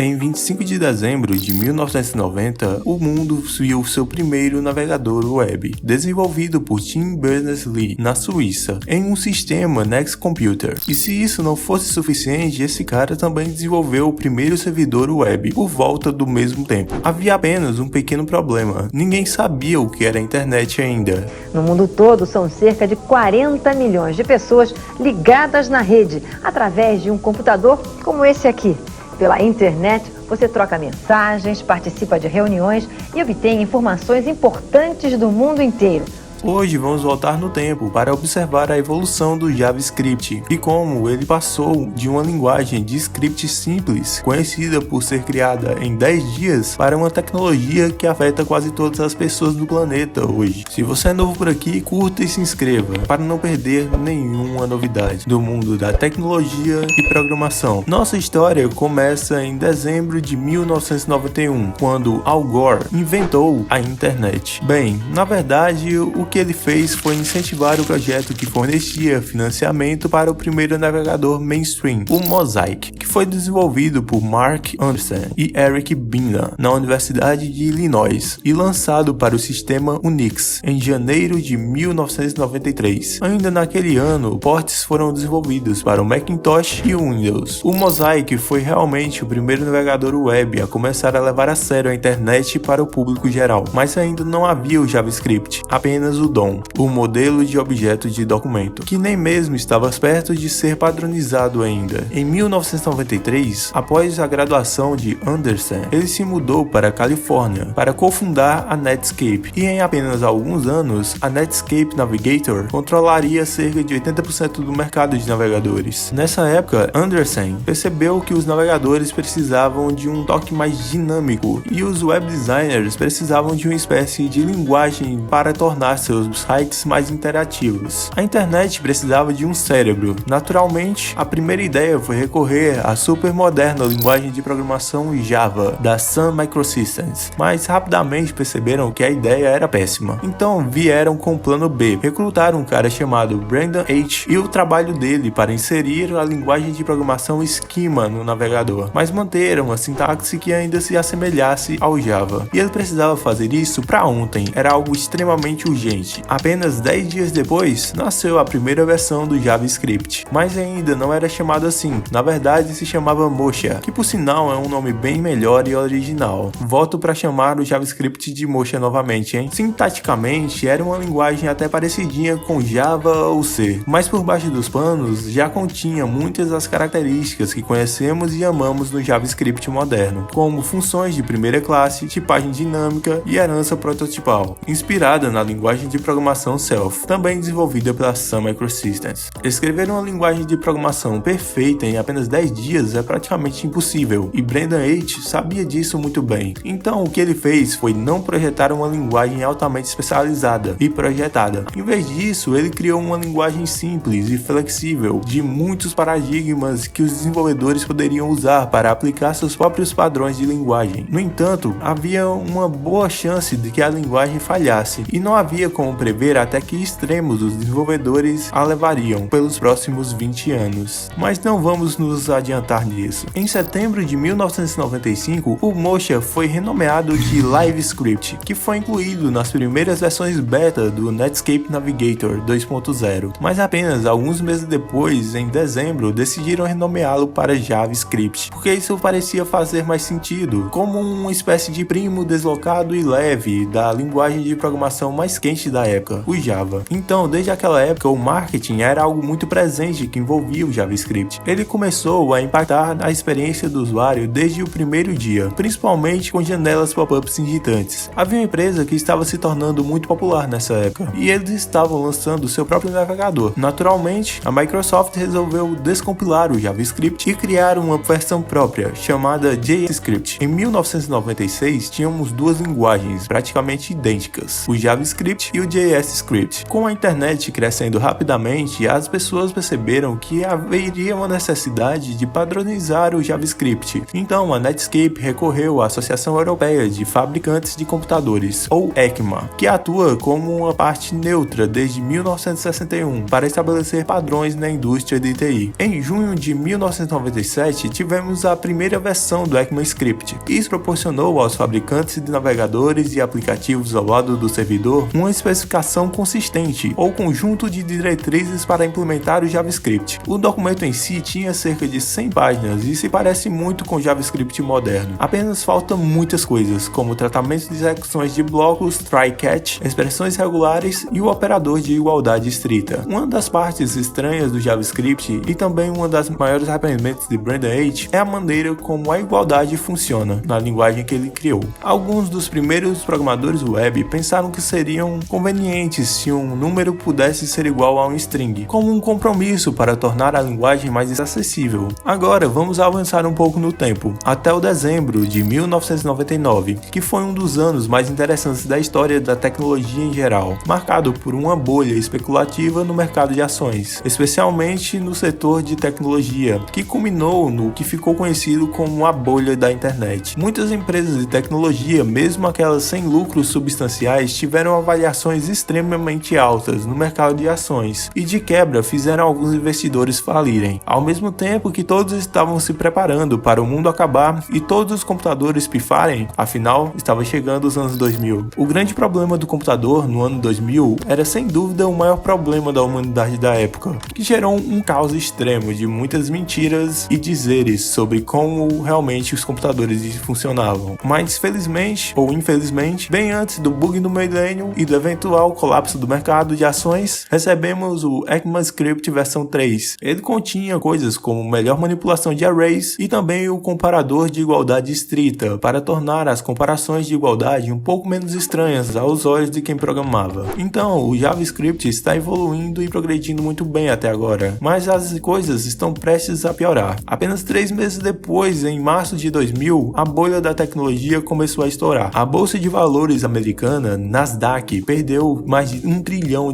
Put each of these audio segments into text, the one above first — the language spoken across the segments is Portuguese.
Em 25 de dezembro de 1990, o mundo viu seu primeiro navegador web, desenvolvido por Tim Berners-Lee, na Suíça, em um sistema Next Computer. E se isso não fosse suficiente, esse cara também desenvolveu o primeiro servidor web por volta do mesmo tempo. Havia apenas um pequeno problema: ninguém sabia o que era a internet ainda. No mundo todo, são cerca de 40 milhões de pessoas ligadas na rede, através de um computador como esse aqui. Pela internet, você troca mensagens, participa de reuniões e obtém informações importantes do mundo inteiro. Hoje vamos voltar no tempo para observar a evolução do JavaScript e como ele passou de uma linguagem de script simples, conhecida por ser criada em 10 dias, para uma tecnologia que afeta quase todas as pessoas do planeta hoje. Se você é novo por aqui, curta e se inscreva para não perder nenhuma novidade do mundo da tecnologia e programação. Nossa história começa em dezembro de 1991, quando Al Gore inventou a internet. Bem, na verdade, o que ele fez foi incentivar o projeto que fornecia financiamento para o primeiro navegador mainstream, o Mosaic, que foi desenvolvido por Mark Anderson e Eric Bingham na Universidade de Illinois e lançado para o sistema Unix em janeiro de 1993. Ainda naquele ano, ports foram desenvolvidos para o Macintosh e o Windows. O Mosaic foi realmente o primeiro navegador web a começar a levar a sério a internet para o público geral, mas ainda não havia o JavaScript, apenas o DOM, o modelo de objeto de documento, que nem mesmo estava perto de ser padronizado ainda. Em 1993, após a graduação de Anderson, ele se mudou para a Califórnia para cofundar a Netscape, e em apenas alguns anos, a Netscape Navigator controlaria cerca de 80% do mercado de navegadores. Nessa época, Anderson percebeu que os navegadores precisavam de um toque mais dinâmico e os web designers precisavam de uma espécie de linguagem para tornar seus sites mais interativos. A internet precisava de um cérebro. Naturalmente, a primeira ideia foi recorrer à super moderna linguagem de programação Java, da Sun Microsystems, mas rapidamente perceberam que a ideia era péssima. Então vieram com o plano B, recrutaram um cara chamado Brendan H. e o trabalho dele para inserir a linguagem de programação Schema no navegador, mas manteram a sintaxe que ainda se assemelhasse ao Java. E ele precisava fazer isso para ontem, era algo extremamente urgente. Apenas 10 dias depois, nasceu a primeira versão do JavaScript, mas ainda não era chamado assim. Na verdade, se chamava Mocha, que por sinal é um nome bem melhor e original. Voto para chamar o JavaScript de Mocha novamente, hein? Sintaticamente, era uma linguagem até parecidinha com Java ou C, mas por baixo dos panos já continha muitas das características que conhecemos e amamos no JavaScript moderno, como funções de primeira classe, tipagem dinâmica e herança prototipal, inspirada na linguagem de programação Self, também desenvolvida pela Sun Microsystems. Escrever uma linguagem de programação perfeita em apenas 10 dias é praticamente impossível, e Brendan H. sabia disso muito bem. Então o que ele fez foi não projetar uma linguagem altamente especializada e projetada. Em vez disso, ele criou uma linguagem simples e flexível, de muitos paradigmas que os desenvolvedores poderiam usar para aplicar seus próprios padrões de linguagem. No entanto, havia uma boa chance de que a linguagem falhasse, e não havia como prever até que extremos os desenvolvedores a levariam pelos próximos 20 anos. Mas não vamos nos adiantar nisso. Em setembro de 1995, o Mocha foi renomeado de LiveScript, que foi incluído nas primeiras versões beta do Netscape Navigator 2.0, mas apenas alguns meses depois, em dezembro, decidiram renomeá-lo para JavaScript, porque isso parecia fazer mais sentido, como uma espécie de primo deslocado e leve da linguagem de programação mais quente da época, o Java. Então, desde aquela época, o marketing era algo muito presente que envolvia o JavaScript. Ele começou a impactar a experiência do usuário desde o primeiro dia, principalmente com janelas pop-ups irritantes. Havia uma empresa que estava se tornando muito popular nessa época, e eles estavam lançando seu próprio navegador. Naturalmente, a Microsoft resolveu descompilar o JavaScript e criar uma versão própria, chamada JScript. Em 1996, tínhamos duas linguagens praticamente idênticas, o JavaScript e o JSScript. Com a internet crescendo rapidamente, as pessoas perceberam que haveria uma necessidade de padronizar o JavaScript. Então a Netscape recorreu à Associação Europeia de Fabricantes de Computadores, ou ECMA, que atua como uma parte neutra desde 1961 para estabelecer padrões na indústria de TI. Em junho de 1997, tivemos a primeira versão do ECMAScript. Isso proporcionou aos fabricantes de navegadores e aplicativos ao lado do servidor uma especificação consistente ou conjunto de diretrizes para implementar o JavaScript. O documento em si tinha cerca de 100 páginas e se parece muito com o JavaScript moderno. Apenas faltam muitas coisas, como o tratamento de execuções de blocos, try-catch, expressões regulares e o operador de igualdade estrita. Uma das partes estranhas do JavaScript e também uma das maiores arrependimentos de Brandon H é a maneira como a igualdade funciona na linguagem que ele criou. Alguns dos primeiros programadores web pensaram que seriam convenientes se um número pudesse ser igual a um string, como um compromisso para tornar a linguagem mais acessível. Agora vamos avançar um pouco no tempo, até o dezembro de 1999, que foi um dos anos mais interessantes da história da tecnologia em geral, marcado por uma bolha especulativa no mercado de ações, especialmente no setor de tecnologia, que culminou no que ficou conhecido como a bolha da internet. Muitas empresas de tecnologia, mesmo aquelas sem lucros substanciais, tiveram avaliações extremamente altas no mercado de ações e de quebra fizeram alguns investidores falirem, ao mesmo tempo que todos estavam se preparando para o mundo acabar e todos os computadores pifarem, afinal estava chegando os anos 2000. O grande problema do computador no ano 2000 era sem dúvida o maior problema da humanidade da época, que gerou um caos extremo de muitas mentiras e dizeres sobre como realmente os computadores funcionavam. Mas felizmente ou infelizmente, bem antes do bug do milênio e do eventual colapso do mercado de ações, recebemos o ECMAScript versão 3. Ele continha coisas como melhor manipulação de arrays e também o comparador de igualdade estrita para tornar as comparações de igualdade um pouco menos estranhas aos olhos de quem programava. Então, o JavaScript está evoluindo e progredindo muito bem até agora, mas as coisas estão prestes a piorar. Apenas 3 meses depois, em março de 2000, a bolha da tecnologia começou a estourar. A bolsa de valores americana, Nasdaq, perdeu mais de $1 trilhão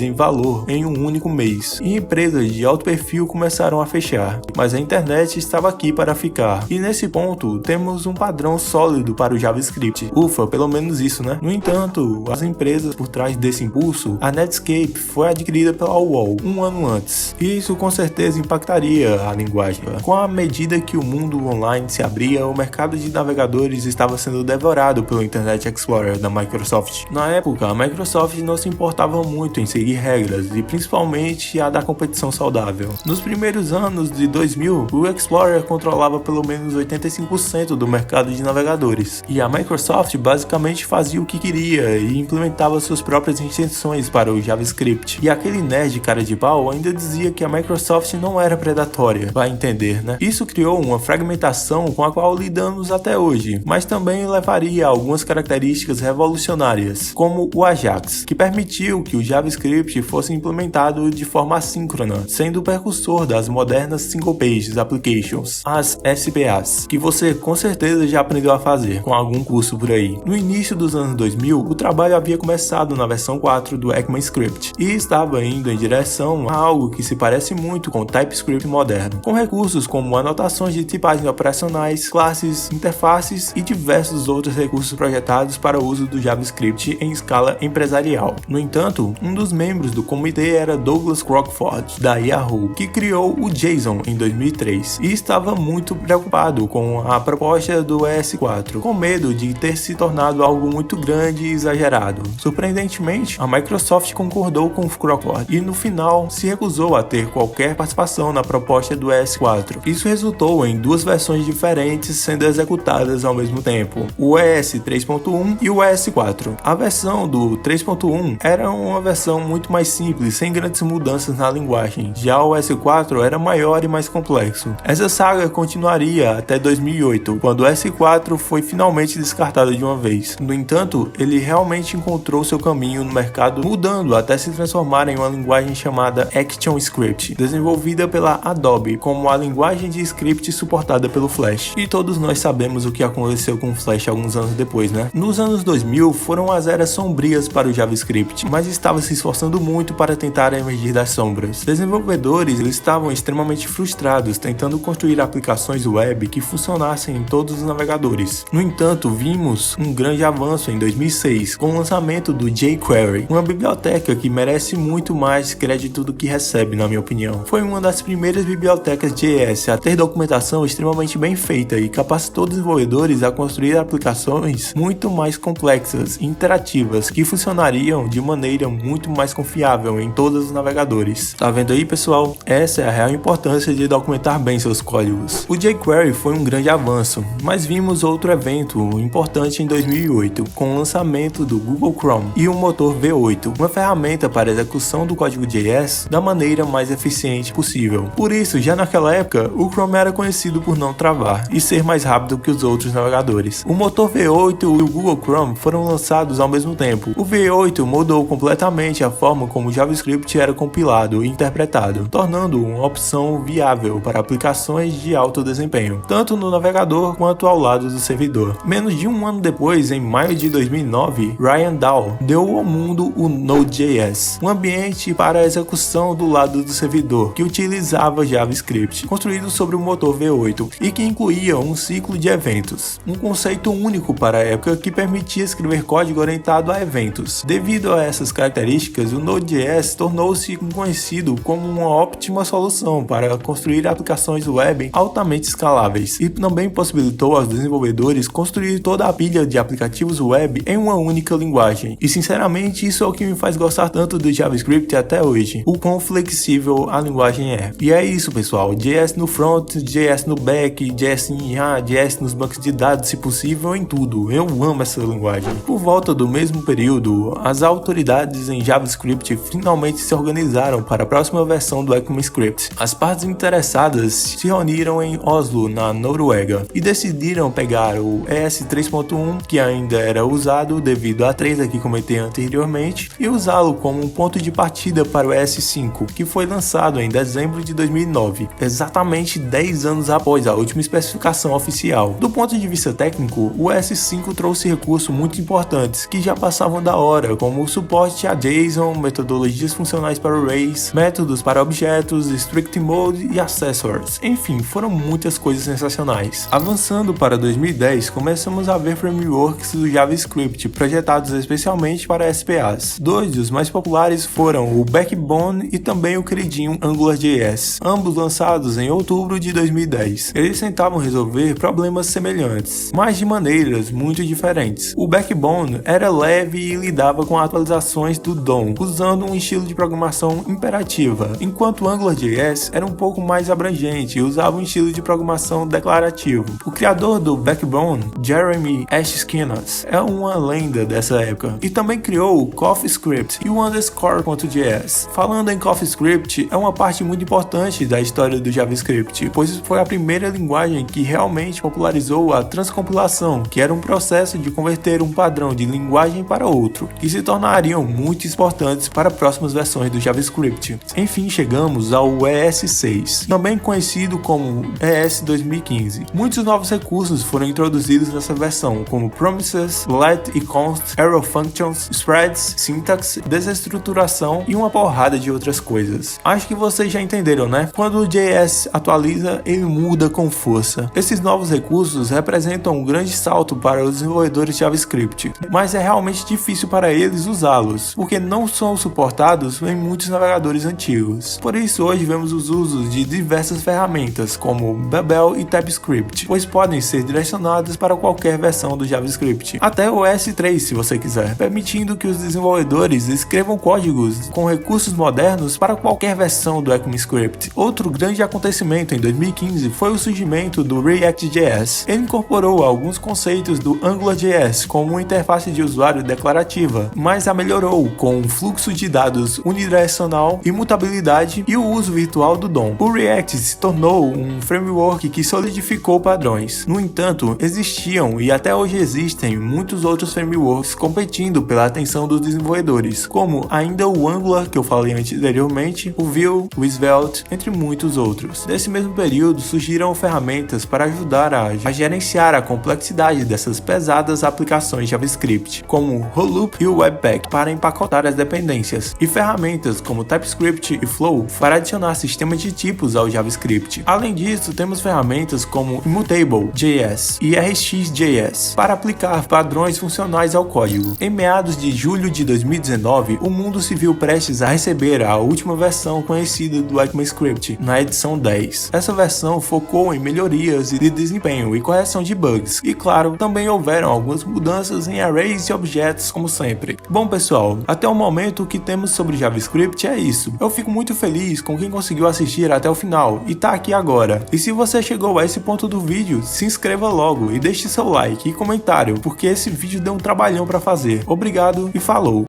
em valor em um único mês, e empresas de alto perfil começaram a fechar, mas a internet estava aqui para ficar, e nesse ponto temos um padrão sólido para o JavaScript. Ufa, pelo menos isso, né? No entanto, as empresas por trás desse impulso, a Netscape foi adquirida pela UOL um ano antes, e isso com certeza impactaria a linguagem. Com a medida que o mundo online se abria, o mercado de navegadores estava sendo devorado pelo Internet Explorer da Microsoft. Na época, a Microsoft não se importava muito em seguir regras, e principalmente a da competição saudável. Nos primeiros anos de 2000, o Explorer controlava pelo menos 85% do mercado de navegadores, e a Microsoft basicamente fazia o que queria e implementava suas próprias extensões para o JavaScript. E aquele nerd cara de pau ainda dizia que a Microsoft não era predatória, vai entender, né? Isso criou uma fragmentação com a qual lidamos até hoje, mas também levaria a algumas características revolucionárias, como o Ajax, que permitiu que o JavaScript fosse implementado de forma assíncrona, sendo o precursor das modernas Single Page Applications, as SPAs, que você com certeza já aprendeu a fazer com algum curso por aí. No início dos anos 2000, o trabalho havia começado na versão 4 do ECMAScript e estava indo em direção a algo que se parece muito com o TypeScript moderno, com recursos como anotações de tipagens operacionais, classes, interfaces e diversos outros recursos projetados para o uso do JavaScript em escala empresarial. No entanto, um dos membros do comitê era Douglas Crockford, da Yahoo, que criou o JSON em 2003 e estava muito preocupado com a proposta do ES4, com medo de ter se tornado algo muito grande e exagerado. Surpreendentemente, a Microsoft concordou com Crockford e no final se recusou a ter qualquer participação na proposta do ES4. Isso resultou em duas versões diferentes sendo executadas ao mesmo tempo, o ES 3.1 e o ES4. A versão do 3.1 era uma versão muito mais simples, sem grandes mudanças na linguagem. Já o ES4 era maior e mais complexo. Essa saga continuaria até 2008, quando o ES4 foi finalmente descartado de uma vez. No entanto, ele realmente encontrou seu caminho no mercado, mudando até se transformar em uma linguagem chamada ActionScript, desenvolvida pela Adobe como a linguagem de script suportada pelo Flash. E todos nós sabemos o que aconteceu com o Flash alguns anos depois, né? Nos anos 2000 foram as eras sombrias para o JavaScript, mas estava se esforçando muito para tentar emergir das sombras. Desenvolvedores estavam extremamente frustrados tentando construir aplicações web que funcionassem em todos os navegadores. No entanto, vimos um grande avanço em 2006 com o lançamento do jQuery, uma biblioteca que merece muito mais crédito do que recebe, na minha opinião. Foi uma das primeiras bibliotecas JS a ter documentação extremamente bem feita e capacitou desenvolvedores a construir aplicações muito mais complexas e interativas que funcionariam de maneira muito mais confiável em todos os navegadores. Tá vendo aí, pessoal? Essa é a real importância de documentar bem seus códigos. O jQuery foi um grande avanço, mas vimos outro evento importante em 2008 com o lançamento do Google Chrome e o motor V8, uma ferramenta para a execução do código JS da maneira mais eficiente possível. Por isso, já naquela época, o Chrome era conhecido por não travar e ser mais rápido que os outros navegadores. O motor V8 e o Google Chrome foram lançados ao mesmo tempo. O V8 mudou completamente a forma como o JavaScript era compilado e interpretado, tornando uma opção viável para aplicações de alto desempenho, tanto no navegador quanto ao lado do servidor. Menos de um ano depois, em maio de 2009, Ryan Dahl deu ao mundo o Node.js, um ambiente para a execução do lado do servidor que utilizava JavaScript, construído sobre o motor V8 e que incluía um ciclo de eventos, um conceito único para a época que permitia escrever código orientado a eventos. Devido a essas características, o Node.js tornou-se conhecido como uma ótima solução para construir aplicações web altamente escaláveis e também possibilitou aos desenvolvedores construir toda a pilha de aplicativos web em uma única linguagem. E sinceramente, isso é o que me faz gostar tanto do JavaScript até hoje, o quão flexível a linguagem é. E é isso, pessoal, JS no front, JS no back, JS em IA, JS nos bancos de dados, se possível, em tudo. Eu amo essa linguagem. Por volta do mesmo período, as autoridades em JavaScript finalmente se organizaram para a próxima versão do ECMAScript. As partes interessadas se reuniram em Oslo, na Noruega, e decidiram pegar o ES 3.1, que ainda era usado devido a 3 que comentei anteriormente, e usá-lo como um ponto de partida para o ES5, que foi lançado em dezembro de 2009, exatamente 10 anos após a última especificação oficial. Do ponto de vista técnico, o ES5 trouxe recursos muito importantes que já passavam da hora, como o suporte a JSON, metodologias funcionais para arrays, métodos para objetos, strict mode e accessors. Enfim, foram muitas coisas sensacionais. Avançando para 2010, começamos a ver frameworks do JavaScript projetados especialmente para SPAs. Dois dos mais populares foram o Backbone e também o queridinho AngularJS, ambos lançados em outubro de 2010. Eles tentavam resolver problemas semelhantes, mas de maneiras muito diferentes. O Backbone era leve e lidava com atualizações do DOM, usando um estilo de programação imperativa, enquanto o AngularJS era um pouco mais abrangente e usava um estilo de programação declarativo. O criador do Backbone, Jeremy Ashkenas, é uma lenda dessa época, e também criou o CoffeeScript e o Underscore.js. Falando em CoffeeScript, é uma parte muito importante da história do JavaScript, pois foi a primeira linguagem que realmente popularizou a transcompilação, que era um processo de converter um padrão de linguagem para outro, que se tornariam muito importantes para próximas versões do JavaScript. Enfim, chegamos ao ES6, também conhecido como ES 2015. Muitos novos recursos foram introduzidos nessa versão, como promises, let e const, arrow functions, spreads, syntax, desestruturação e uma porrada de outras coisas. Acho que vocês já entenderam, né? Quando o JS atualiza, ele muda com força. Esses novos recursos representam um grande salto para os desenvolvedores de JavaScript, mas é realmente difícil para eles usá-los, porque não são suportados em muitos navegadores antigos. Por isso, hoje vemos os usos de diversas ferramentas, como Babel e TypeScript, pois podem ser direcionadas para qualquer versão do JavaScript, até o ES3 se você quiser, permitindo que os desenvolvedores escrevam códigos com recursos modernos para qualquer versão do ECMAScript. Outro grande acontecimento em 2015 foi o surgimento do React.js. Ele incorporou alguns conceitos do AngularJS como uma interface de usuário declarativa, mas a melhorou com um fluxo de dados unidirecional, imutabilidade e o uso virtual do DOM. O React se tornou um framework que solidificou padrões. No entanto, existiam e até hoje existem muitos outros frameworks competindo pela atenção dos desenvolvedores, como ainda o Angular, que eu falei anteriormente, o Vue, o Svelte, entre muitos outros. Nesse mesmo período, surgiram ferramentas para ajudar a gerenciar a complexidade dessas pesadas aplicações JavaScript, como como o Loop e o Webpack para empacotar as dependências, e ferramentas como TypeScript e Flow para adicionar sistemas de tipos ao JavaScript. Além disso, temos ferramentas como Immutable.js e RxJS para aplicar padrões funcionais ao código. Em meados de julho de 2019, o mundo se viu prestes a receber a última versão conhecida do ECMAScript, na edição 10. Essa versão focou em melhorias de desempenho e correção de bugs, e claro, também houveram algumas mudanças em arrays e objetos como sempre. Bom pessoal, até o momento o que temos sobre JavaScript é isso. Eu fico muito feliz com quem conseguiu assistir até o final e tá aqui agora. E se você chegou a esse ponto do vídeo, se inscreva logo e deixe seu like e comentário, porque esse vídeo deu um trabalhão para fazer. Obrigado e falou!